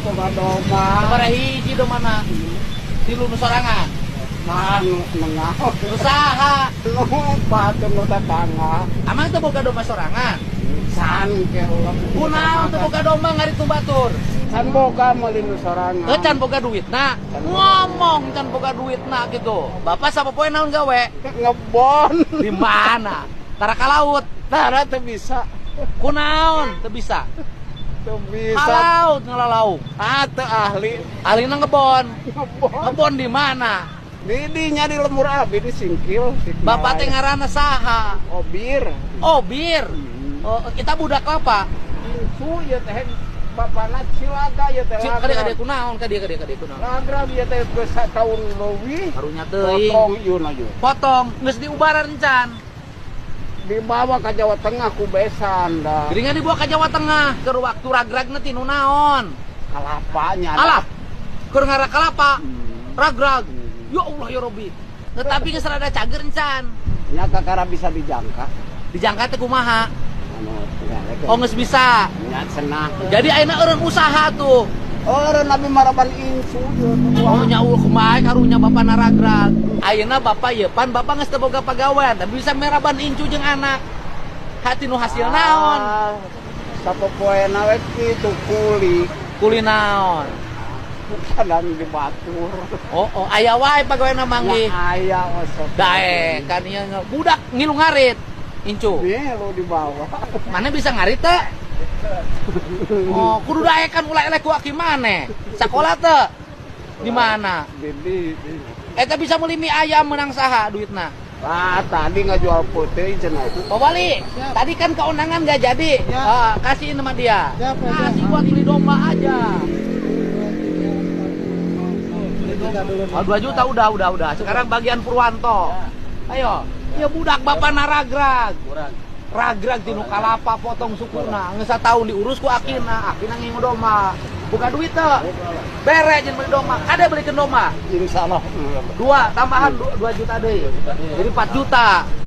boga domba. Sabaraha hiji domana? Tilu nu sorangan. Mengaut. Usaha. Batu nu tetangga. Amang teu boga domba sorangan. San ke ulah. Kunaon teu boga domba ngaritu batur? San boga meuli nu sorangan. Can boga duitna. Ngomong can boga duitna gitu. Bapak sapopoe naon gawe? Ngebon. Di mana? Tara ka laut. Tara teu bisa. Kunaon teu bisa? Teu bisa. Halaut ngelalauk. Teu ahli. Alina ngebon. Ngebon. Ngebon di mana? Didinya di lemur abi di singkil. Bapak teh ngaranna saha? Obir. Oh, bir. Oh, kita budak apa? Su ya teh bapana Cilaga ya teh. Kade kunaon, kade kunaon. Lagrag ya teh geus sataun leuwih. Harunya teuing. Potong ieu na ieu. Potong, geus diubaran can. Dibawa ke Jawa Tengah ku besan dah. Geuningan dibawa ka Jawa Tengah, keur waktu ragragna tinu naon? Kalapanya. Alap. Keur ngara kalapa. Ragrag. Hmm. Ya Allah ya Robbi. Tetapi geus rada cager encan. Nya kakara bisa dijangka. Dijangka teh kumaha? Anu tinggal Oh geus bisa. nya cenah. Jadi ayeuna eureun usaha tuh. Orang Nabi maraban insu Oh nyaul kumaha karunya bapak naragrag. Ayeuna bapak ye pan bapak geus teu boga pagawean, tapi bisa meraban incu jeung anak. Hati nu hasil naon? Sapopoena we kitu kuli. Kuli naon? Kadang di batur. Oh aya wae pagaweana manggih. Aya osok. Dae kan ieu budak ngilu ngarit. Incu. Nih lu di bawah. Mana bisa ngarit teh? Oh, kudu dae kan ulah elek ku aki maneh. Sakola teh di mana? Di. Eta bisa meuli mie ayam menang saha duitna? Ah, tadi ngajual putih cenah itu. Pak Wali, tadi kan keundangan gak jadi. Kasihin sama dia. Siap, Kasih buat beli domba aja. 2 juta udah. Sekarang bagian Purwanto. Ayo, ya budak bapak naragrag. Ragrag tinu kalapa potong sukuna. Geus sataun diurus ku akina ngingu domba. Buka duit teh. Bere jeung beli domba. Kade belikeun domba? Insyaallah. 2 tambahan 2 juta deui. Jadi 4 juta.